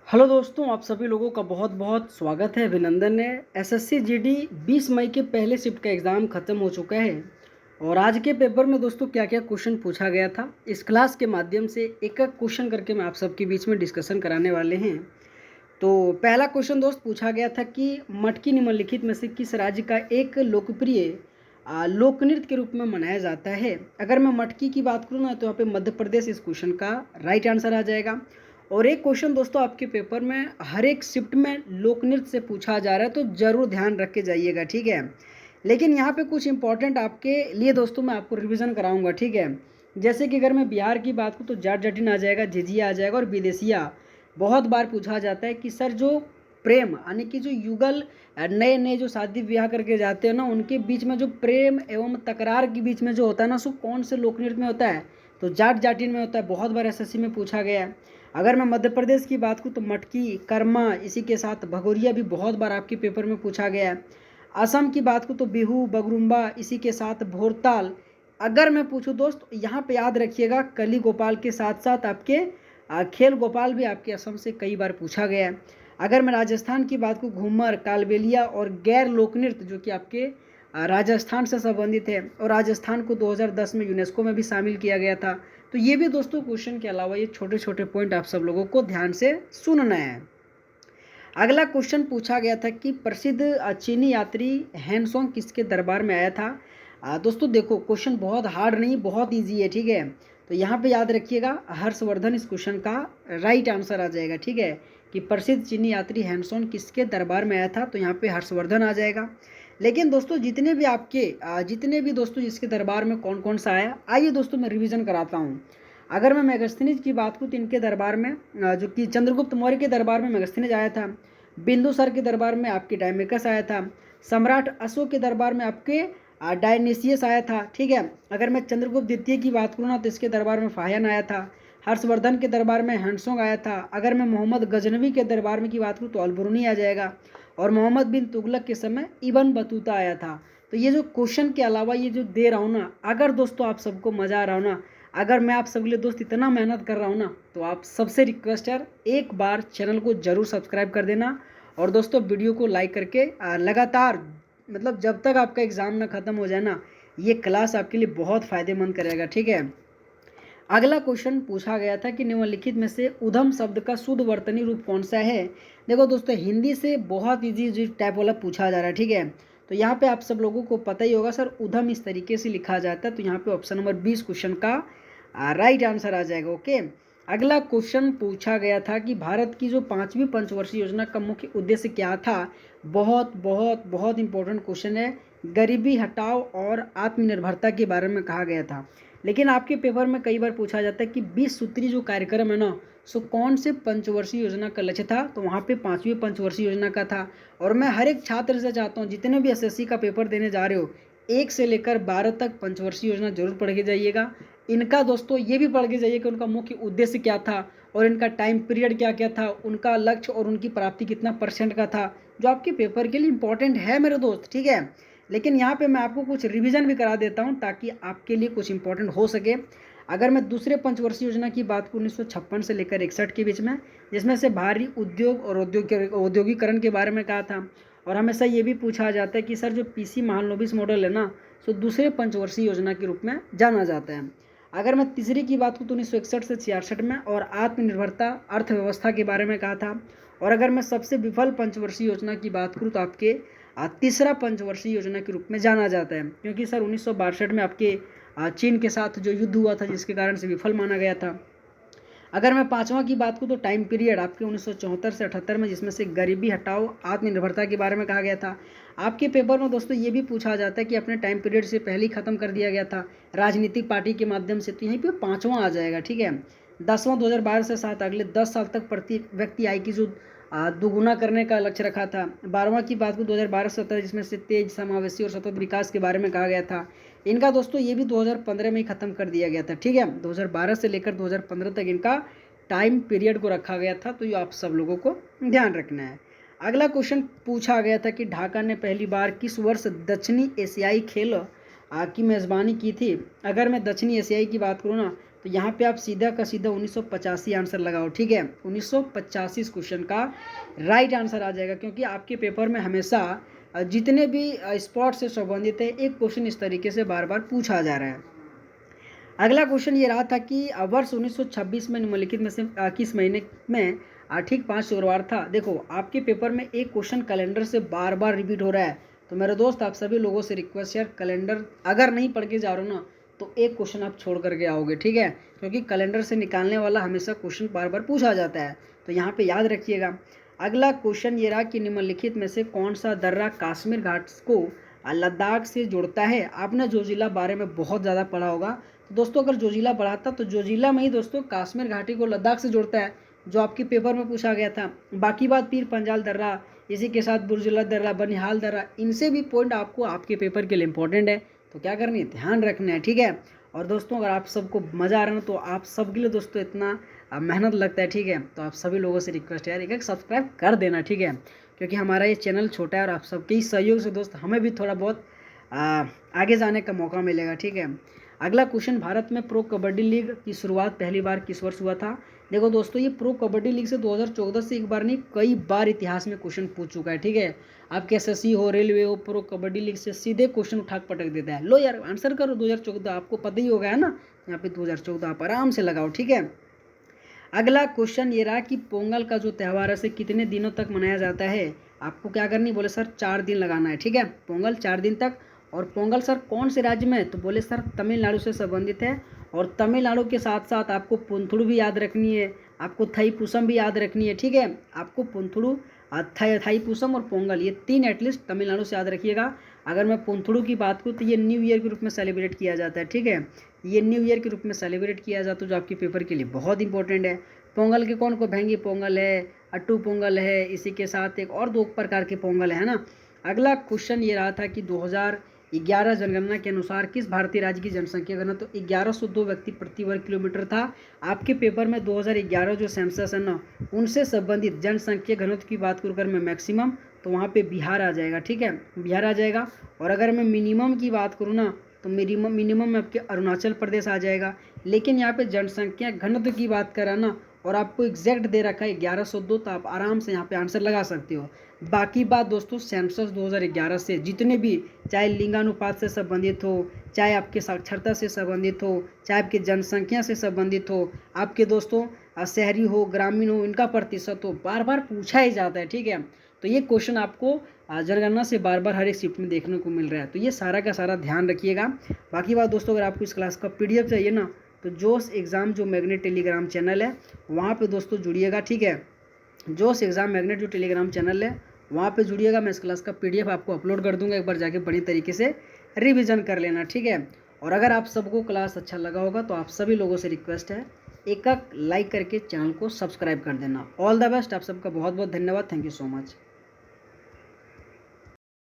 Hello दोस्तों, आप सभी लोगों का बहुत बहुत स्वागत है, अभिनंदन है। एसएससी जीडी 20 मई के पहले शिफ्ट का एग्ज़ाम ख़त्म हो चुका है और आज के पेपर में दोस्तों क्या क्या क्वेश्चन पूछा गया था, इस क्लास के माध्यम से एक एक क्वेश्चन करके मैं आप सबके बीच में डिस्कशन कराने वाले हैं। तो पहला क्वेश्चन दोस्त पूछा गया था कि मटकी निम्नलिखित में से किस राज्य का एक लोकप्रिय लोक नृत्य के रूप में मनाया जाता है। अगर मैं मटकी की बात करूँ ना तो यहाँ पे मध्य प्रदेश इस क्वेश्चन का राइट आंसर आ जाएगा। और एक क्वेश्चन दोस्तों आपके पेपर में हर एक शिफ्ट में लोक नृत्य से पूछा जा रहा है, तो ज़रूर ध्यान रख के जाइएगा, ठीक है। लेकिन यहाँ पे कुछ इंपॉर्टेंट आपके लिए दोस्तों मैं आपको रिवीजन कराऊंगा, ठीक है। जैसे कि अगर मैं बिहार की बात करूँ तो जाट जटिन आ जाएगा, झिझिया आ जाएगा और विदेशिया बहुत बार पूछा जाता है कि सर जो प्रेम यानी कि जो युगल नए नए जो शादी ब्याह करके जाते हैं ना, उनके बीच में जो प्रेम एवं तकरार के बीच में जो होता है ना, सो कौन से लोक नृत्य में होता है, तो जाट जाटिन में होता है। बहुत बार एसएससी में पूछा गया है। अगर मैं मध्य प्रदेश की बात करूँ तो मटकी, कर्मा, इसी के साथ भगोरिया भी बहुत बार आपके पेपर में पूछा गया है। असम की बात करूँ तो बिहू, बगरुम्बा, इसी के साथ भोरताल। अगर मैं पूछूँ दोस्त, यहाँ पे याद रखिएगा कली गोपाल के साथ साथ आपके खेल गोपाल भी आपके असम से कई बार पूछा गया है। अगर मैं राजस्थान की बात करूँ, घूमर, कालबेलिया और गैर लोकनृत्य जो कि आपके राजस्थान से संबंधित है और राजस्थान को 2010 में यूनेस्को में भी शामिल किया गया था। तो ये भी दोस्तों क्वेश्चन के अलावा ये छोटे छोटे पॉइंट आप सब लोगों को ध्यान से सुनना है। अगला क्वेश्चन पूछा गया था कि प्रसिद्ध चीनी यात्री हैंसोंग किसके दरबार में आया था। दोस्तों देखो, क्वेश्चन बहुत हार्ड नहीं, बहुत इजी है, ठीक है। तो यहाँ पे याद रखिएगा हर्षवर्धन इस क्वेश्चन का राइट आंसर आ जाएगा, ठीक है। कि प्रसिद्ध चीनी यात्री हैंसोंग किसके दरबार में आया था, तो यहाँ पे हर्षवर्धन आ जाएगा। लेकिन दोस्तों जितने भी दोस्तों जिसके दरबार में कौन कौन सा आया, आइए दोस्तों मैं रिवीजन कराता हूँ। अगर मैं मेगस्थनीज की बात करूँ तो इनके दरबार में जो कि चंद्रगुप्त मौर्य के दरबार में मेगस्थनीज आया था। बिंदुसार के दरबार में आपके डायमेकस आया था। सम्राट अशोक के दरबार में आपके डायनेसियस आया था, ठीक है। अगर मैं चंद्रगुप्त द्वितीय की बात करूँ ना तो इसके दरबार में फाहियान आया था। हर्षवर्धन के दरबार में हैंसोंग आया था। अगर मैं मोहम्मद गजनवी के दरबार में की बात करूँ तो अलबरूनी आ जाएगा। और मोहम्मद बिन तुगलक के समय इबन बतूता आया था। तो ये जो क्वेश्चन के अलावा ये जो दे रहा हूँ ना, अगर दोस्तों आप सबको मज़ा आ रहा हो ना, अगर मैं आप सब लिए दोस्त इतना मेहनत कर रहा हूँ ना, तो आप सबसे रिक्वेस्ट है एक बार चैनल को जरूर सब्सक्राइब कर देना। और दोस्तों वीडियो को लाइक करके लगातार मतलब जब तक आपका एग्ज़ाम ना ख़त्म हो जाए ना, ये क्लास आपके लिए बहुत फ़ायदेमंद करेगा, ठीक है। अगला क्वेश्चन पूछा गया था कि निम्नलिखित में से उधम शब्द का शुद्ध वर्तनी रूप कौन सा है। देखो दोस्तों, हिंदी से बहुत इजी टाइप वाला पूछा जा रहा है, ठीक है। तो यहाँ पे आप सब लोगों को पता ही होगा सर, उधम इस तरीके से लिखा जाता है। तो यहाँ पे ऑप्शन नंबर 20 क्वेश्चन का राइट आंसर आ जाएगा, ओके। अगला क्वेश्चन पूछा गया था कि भारत की जो 5वीं पंचवर्षीय योजना का मुख्य उद्देश्य क्या था। बहुत बहुत बहुत इंपॉर्टेंट क्वेश्चन है। गरीबी हटाओ और आत्मनिर्भरता के बारे में कहा गया था। लेकिन आपके पेपर में कई बार पूछा जाता है कि 20 सूत्री जो कार्यक्रम है ना, सो कौन से पंचवर्षीय योजना का लक्ष्य था, तो वहाँ पे 5वीं पंचवर्षीय योजना का था। और मैं हर एक छात्र से चाहता हूँ जितने भी एसएससी का पेपर देने जा रहे हो, 1 से लेकर 12 तक पंचवर्षीय योजना जरूर पढ़ के जाइएगा। इनका दोस्तों ये भी पढ़ के जाइए कि उनका मुख्य उद्देश्य क्या था और इनका टाइम पीरियड क्या क्या था, उनका लक्ष्य और उनकी प्राप्ति कितना % का था, जो आपके पेपर के लिए इंपॉर्टेंट है मेरे दोस्त, ठीक है। लेकिन यहाँ पे मैं आपको कुछ रिवीजन भी करा देता हूँ ताकि आपके लिए कुछ इंपॉर्टेंट हो सके। अगर मैं दूसरे पंचवर्षीय योजना की बात करूँ 1956 से लेकर 61 के बीच में, जिसमें से भारी उद्योग और औद्योगिकरण के बारे में कहा था। और हमेशा ये भी पूछा जाता है कि सर जो पीसी महालनोबिस मॉडल है ना, सो दूसरे पंचवर्षीय योजना के रूप में जाना जाता है। अगर मैं तीसरी की बात करूँ तो 1961 से 66 में और आत्मनिर्भरता अर्थव्यवस्था के बारे में कहा था। और अगर मैं सबसे विफल पंचवर्षीय योजना की बात करूँ तो आपके तीसरा पंचवर्षीय योजना के रूप में जाना जाता है, क्योंकि सर 1962 में आपके चीन के साथ जो युद्ध हुआ था जिसके कारण से विफल माना गया था। अगर मैं पाँचवा की बात करूँ तो टाइम पीरियड आपके 1974 से 78 में, जिसमें से गरीबी हटाओ आत्मनिर्भरता के बारे में कहा गया था। आपके पेपर में दोस्तों ये भी पूछा जाता है कि अपने टाइम पीरियड से पहले ही खत्म कर दिया गया था राजनीतिक पार्टी के माध्यम से, तो यहीं पे 5वां आ जाएगा, ठीक है। 10वां 2012 से 7 अगले 10 साल तक प्रति व्यक्ति आय की जो दोगुना करने का लक्ष्य रखा था। 12वां की बात करूँ 2012 से 17, जिसमें से तेज, समावेशी और सतत विकास के बारे में कहा गया था। इनका दोस्तों ये भी 2015 में ही खत्म कर दिया गया था, ठीक है। 2012 से लेकर 2015 तक इनका टाइम पीरियड को रखा गया था, तो ये आप सब लोगों को ध्यान रखना है। अगला क्वेश्चन पूछा गया था कि ढाका ने पहली बार किस वर्ष दक्षिणी एशियाई खेल की मेज़बानी की थी। अगर मैं दक्षिणी एशियाई की बात करूँ ना तो यहाँ पे आप सीधा का सीधा 1985 आंसर लगाओ, ठीक है। 1985 इस क्वेश्चन का राइट आंसर आ जाएगा, क्योंकि आपके पेपर में हमेशा जितने भी स्पोर्ट से संबंधित है एक क्वेश्चन इस तरीके से बार बार पूछा जा रहा है। अगला क्वेश्चन ये रहा था कि वर्ष 1926 में निम्नलिखित में से किस महीने में ठीक 5 शुक्रवार था। देखो आपके पेपर में एक क्वेश्चन कैलेंडर से बार बार रिपीट हो रहा है, तो मेरे दोस्त आप सभी लोगों से रिक्वेस्ट है, कैलेंडर अगर नहीं पढ़ के जा रहे हो ना तो एक क्वेश्चन आप छोड़ करके आओगे, ठीक है, क्योंकि कैलेंडर से निकालने वाला हमेशा क्वेश्चन बार बार पूछा जाता है, तो यहाँ पे याद रखिएगा। अगला क्वेश्चन ये रहा कि निम्नलिखित में से कौन सा दर्रा कश्मीर घाट को लद्दाख से जोड़ता है। आपने जोजिला बारे में बहुत ज़्यादा पढ़ा होगा, तो दोस्तों अगर जोजिला पढ़ा था तो जोजिला में ही दोस्तों कश्मीर घाटी को लद्दाख से जोड़ता है, जो आपके पेपर में पूछा गया था। बाकी बात पीर पंजाल दर्रा, इसी के साथ बुर्जुला दर्रा, बनिहाल दर्रा, इनसे भी पॉइंट आपको आपके पेपर के लिए इंपॉर्टेंट है, तो क्या करनी है, ध्यान रखना है, ठीक है। और दोस्तों अगर आप सबको मज़ा आ रहा है तो आप सब के लिए दोस्तों इतना मेहनत लगता है, ठीक है, तो आप सभी लोगों से रिक्वेस्ट है यार एक सब्सक्राइब कर देना, ठीक है, क्योंकि हमारा ये चैनल छोटा है और आप सबके ही सहयोग से दोस्त हमें भी थोड़ा बहुत आगे जाने का मौका मिलेगा, ठीक है। अगला क्वेश्चन, भारत में प्रो कबड्डी लीग की शुरुआत पहली बार किस वर्ष हुआ था। देखो दोस्तों ये प्रो कबड्डी लीग से 2014 से एक बार नहीं कई बार इतिहास में क्वेश्चन पूछ चुका है, ठीक है। आपके एसएससी हो, रेलवे हो, प्रो कबड्डी लीग से सीधे क्वेश्चन उठा पटक देता है। लो यार आंसर करो 2014, आपको पता ही होगा है ना, यहाँ पे 2014 आप आराम से लगाओ, ठीक है। अगला क्वेश्चन ये रहा कि पोंगल का जो त्यौहार है से कितने दिनों तक मनाया जाता है। आपको क्या करनी, बोले सर 4 दिन लगाना है, ठीक है, पोंगल 4 दिन तक। और पोंगल सर कौन से राज्य में, तो बोले सर तमिलनाडु से संबंधित है। और तमिलनाडु के साथ साथ आपको पुंथुड़ू भी याद रखनी है, आपको थाईपुसम भी याद रखनी है, ठीक है। आपको पुंथुड़ू, थाईपुसम और पोंगल ये 3 एटलीस्ट तमिलनाडु से याद रखिएगा। अगर मैं पुंथुड़ू की बात करूँ तो ये न्यू ईयर के रूप में सेलिब्रेट किया जाता है, ठीक है, ये न्यू ईयर के रूप में सेलिब्रेट किया जाता है, जो आपके पेपर के लिए बहुत इंपॉर्टेंट है। पोंगल के कौन को, भेंगी पोंगल है, अट्टू पोंगल है, इसी के साथ एक और 2 प्रकार के पोंगल है ना। अगला क्वेश्चन ये रहा था कि 2011 जनगणना के अनुसार किस भारतीय राज्य की जनसंख्या घनत्व तो 1102 व्यक्ति प्रति वर्ग किलोमीटर था। आपके पेपर में 2011 जो सेंसस है ना उनसे संबंधित जनसंख्या घनत्व की बात करूँ अगर मैं मैक्सिमम, तो वहाँ पे बिहार आ जाएगा, ठीक है, बिहार आ जाएगा। और अगर मैं मिनिमम की बात करूँ ना तो मिनिमम में आपके अरुणाचल प्रदेश आ जाएगा। लेकिन यहाँ पे जनसंख्या घनत्व की बात करा ना और आपको एग्जैक्ट दे रखा है 1102, तो आप आराम से यहाँ पे आंसर लगा सकते हो। बाकी बात दोस्तों सेंसस 2011 से जितने भी, चाहे लिंगानुपात से संबंधित हो, चाहे आपके साक्षरता से संबंधित हो, चाहे आपकी जनसंख्या से संबंधित हो, आपके दोस्तों शहरी हो, ग्रामीण हो, इनका प्रतिशत हो, बार बार पूछा ही जाता है, ठीक है। तो ये क्वेश्चन आपको जनगणना से बार बार हर एक शिफ्ट में देखने को मिल रहा है, तो ये सारा का सारा ध्यान रखिएगा। बाकी बात दोस्तों अगर आपको इस क्लास का PDF चाहिए ना तो जोश एग्ज़ाम जो मैग्नेट टेलीग्राम चैनल है वहाँ पे दोस्तों जुड़िएगा, ठीक है। जोश एग्ज़ाम मैग्नेट जो टेलीग्राम चैनल है वहाँ पे जुड़िएगा। मैं इस क्लास का PDF आपको अपलोड कर दूंगा, एक बार जाके बड़ी तरीके से रिवीजन कर लेना, ठीक है। और अगर आप सबको क्लास अच्छा लगा होगा तो आप सभी लोगों से रिक्वेस्ट है एक लाइक करके चैनल को सब्सक्राइब कर देना। ऑल द बेस्ट, आप सबका बहुत बहुत धन्यवाद, थैंक यू सो मच।